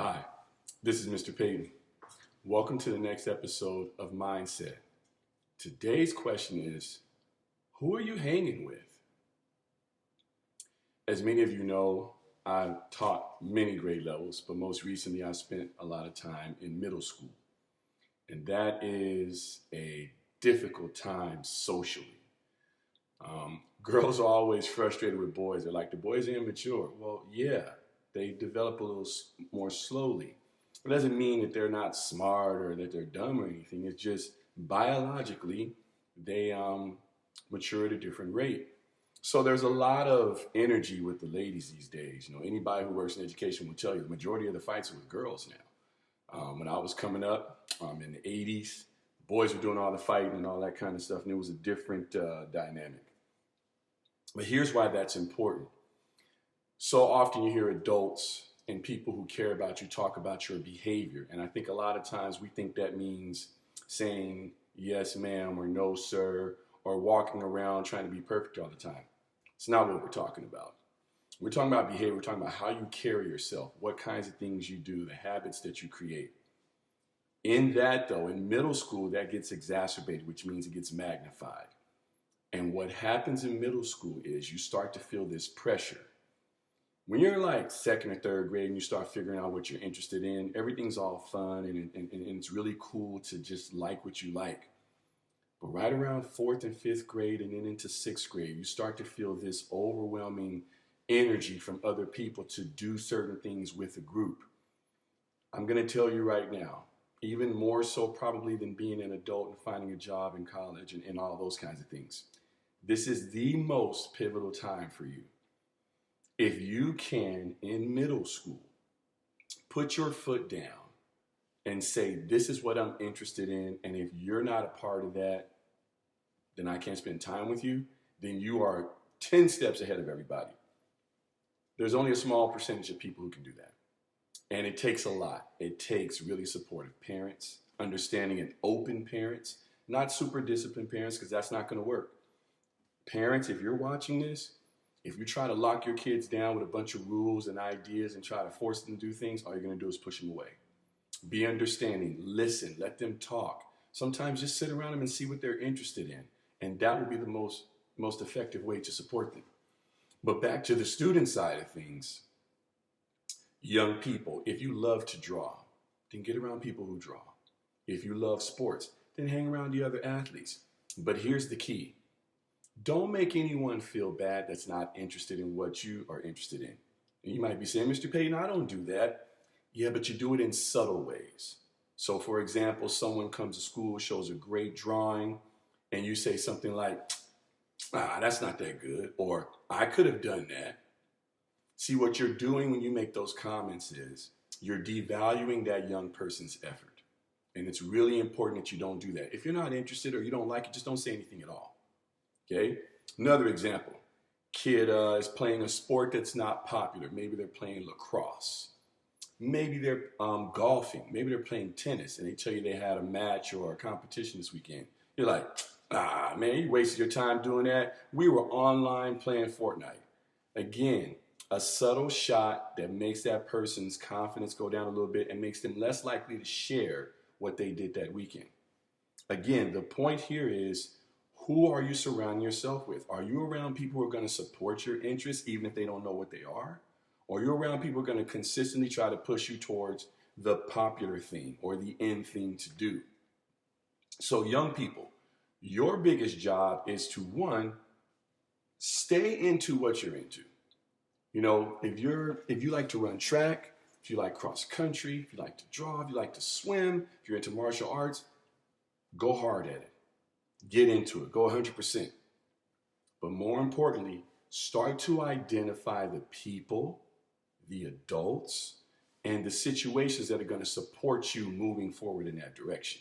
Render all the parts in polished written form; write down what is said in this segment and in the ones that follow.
Hi, this is Mr. Payton. Welcome to the next episode of Mindset. Today's question is, who are you hanging with? As many of you know, I've taught many grade levels, but most recently I spent a lot of time in middle school. And that is a difficult time socially. Girls are always frustrated with boys. They're like, the boys are immature. Well, yeah, they develop a little more slowly. It doesn't mean that they're not smart or that they're dumb or anything. It's just biologically, they mature at a different rate. So there's a lot of energy with the ladies these days. Anybody who works in education will tell you the majority of the fights are with girls now. When I was coming up in the 80s, boys were doing all the fighting and all that kind of stuff, and it was a different dynamic. But here's why that's important. So often you hear adults and people who care about you talk about your behavior. And I think a lot of times we think that means saying yes, ma'am, or no, sir, or walking around trying to be perfect all the time. It's not what we're talking about. We're talking about behavior. We're talking about how you carry yourself, what kinds of things you do, the habits that you create. In that, though, in middle school, that gets exacerbated, which means it gets magnified. And what happens in middle school is you start to feel this pressure. When you're like second or third grade and you start figuring out what you're interested in, everything's all fun and it's really cool to just like what you like. But right around fourth and fifth grade and then into sixth grade, you start to feel this overwhelming energy from other people to do certain things with a group. I'm going to tell you right now, even more so probably than being an adult and finding a job in college and all those kinds of things. This is the most pivotal time for you. If you can, in middle school, put your foot down and say, this is what I'm interested in, and if you're not a part of that, then I can't spend time with you, then you are 10 steps ahead of everybody. There's only a small percentage of people who can do that. And it takes a lot. It takes really supportive parents, understanding and open parents, not super disciplined parents, because that's not going to work. Parents, if you're watching this, if you try to lock your kids down with a bunch of rules and ideas and try to force them to do things, all you're going to do is push them away. Be understanding, listen, let them talk. Sometimes just sit around them and see what they're interested in. And that will be the most effective way to support them. But back to the student side of things, young people, if you love to draw, then get around people who draw. If you love sports, then hang around the other athletes. But here's the key. Don't make anyone feel bad that's not interested in what you are interested in. And you might be saying, Mr. Payton, I don't do that. Yeah, but you do it in subtle ways. So for example, someone comes to school, shows a great drawing, and you say something like, that's not that good, or I could have done that. See, what you're doing when you make those comments is you're devaluing that young person's effort. And it's really important that you don't do that. If you're not interested or you don't like it, just don't say anything at all. Okay? Another example. Kid is playing a sport that's not popular. Maybe they're playing lacrosse. Maybe they're golfing. Maybe they're playing tennis and they tell you they had a match or a competition this weekend. You're like, man, you wasted your time doing that. We were online playing Fortnite. Again, a subtle shot that makes that person's confidence go down a little bit and makes them less likely to share what they did that weekend. Again, the point here is, who are you surrounding yourself with? Are you around people who are going to support your interests even if they don't know what they are? Or are you around people who are going to consistently try to push you towards the popular thing or the end thing to do? So young people, your biggest job is to, one, stay into what you're into. If you like to run track, if you like cross country, if you like to draw, if you like to swim, if you're into martial arts, go hard at it. Get into it. Go 100%. But more importantly, start to identify the people, the adults, and the situations that are going to support you moving forward in that direction.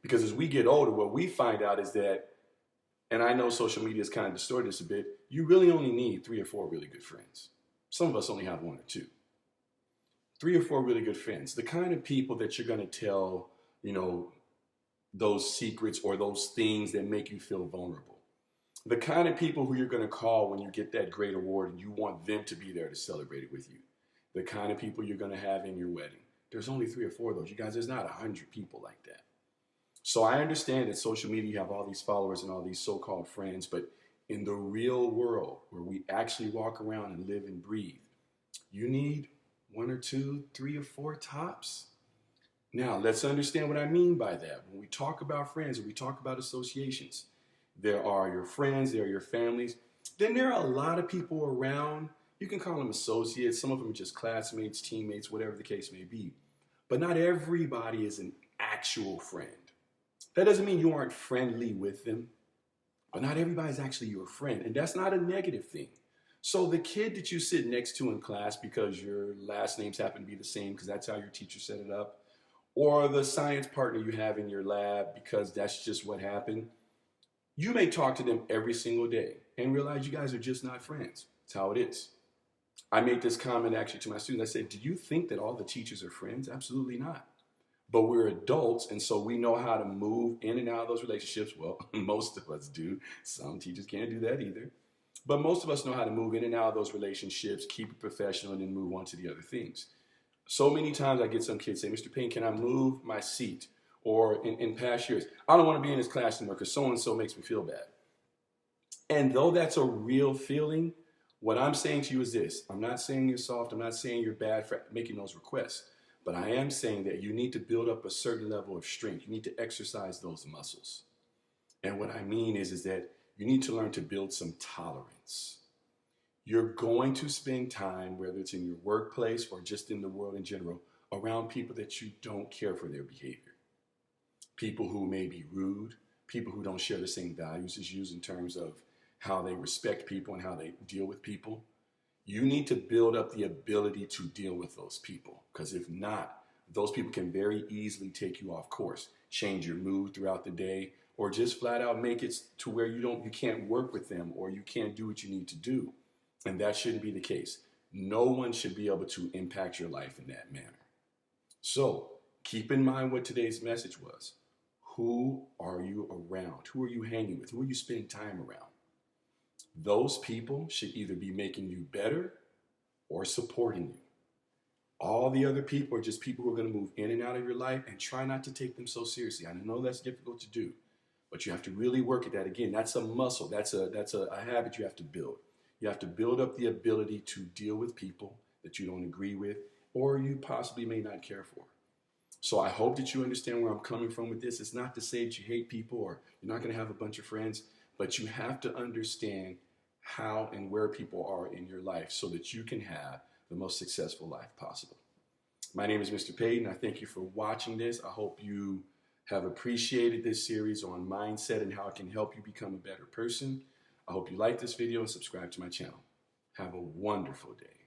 Because as we get older, what we find out is that, and I know social media has kind of distorted this a bit, you really only need 3 or 4 really good friends. Some of us only have 1 or 2. 3 or 4 really good friends. The kind of people that you're going to tell, those secrets or those things that make you feel vulnerable. The kind of people who you're going to call when you get that great award and you want them to be there to celebrate it with you. the kind of people you're going to have in your wedding. There's only 3 or 4 of those. You guys, there's not 100 people like that. So I understand that social media, you have all these followers and all these so-called friends, but in the real world where we actually walk around and live and breathe, you need 1 or 2, 3 or 4 tops. Now, let's understand what I mean by that. When we talk about friends, when we talk about associations, there are your friends, there are your families. Then there are a lot of people around. You can call them associates. Some of them are just classmates, teammates, whatever the case may be. But not everybody is an actual friend. That doesn't mean you aren't friendly with them, but not everybody's actually your friend. And that's not a negative thing. So the kid that you sit next to in class because your last names happen to be the same because that's how your teacher set it up, or the science partner you have in your lab because that's just what happened, you may talk to them every single day and realize you guys are just not friends. It's how it is. I made this comment actually to my students. I said, do you think that all the teachers are friends? Absolutely not. But we're adults, and so we know how to move in and out of those relationships. Well, most of us do. Some teachers can't do that either. But most of us know how to move in and out of those relationships, keep it professional, and then move on to the other things. So many times I get some kids say, Mr. Payne, can I move my seat? Or in past years, I don't want to be in this class anymore because so-and-so makes me feel bad. And though that's a real feeling, what I'm saying to you is this. I'm not saying you're soft. I'm not saying you're bad for making those requests. But I am saying that you need to build up a certain level of strength. You need to exercise those muscles. And what I mean is that you need to learn to build some tolerance. You're going to spend time, whether it's in your workplace or just in the world in general, around people that you don't care for their behavior. People who may be rude, people who don't share the same values as you in terms of how they respect people and how they deal with people. You need to build up the ability to deal with those people, because if not, those people can very easily take you off course, change your mood throughout the day, or just flat out make it to where you can't work with them or you can't do what you need to do. And that shouldn't be the case. No one should be able to impact your life in that manner. So keep in mind what today's message was. Who are you around? Who are you hanging with? Who are you spending time around? Those people should either be making you better or supporting you. All the other people are just people who are going to move in and out of your life, and try not to take them so seriously. I know that's difficult to do, but you have to really work at that. Again, that's a muscle. That's a habit you have to build. You have to build up the ability to deal with people that you don't agree with or you possibly may not care for. So I hope that you understand where I'm coming from with this. It's not to say that you hate people or you're not going to have a bunch of friends, but you have to understand how and where people are in your life so that you can have the most successful life possible. My name is Mr. Payton. I thank you for watching this. I hope you have appreciated this series on mindset and how it can help you become a better person. I hope you like this video and subscribe to my channel. Have a wonderful day.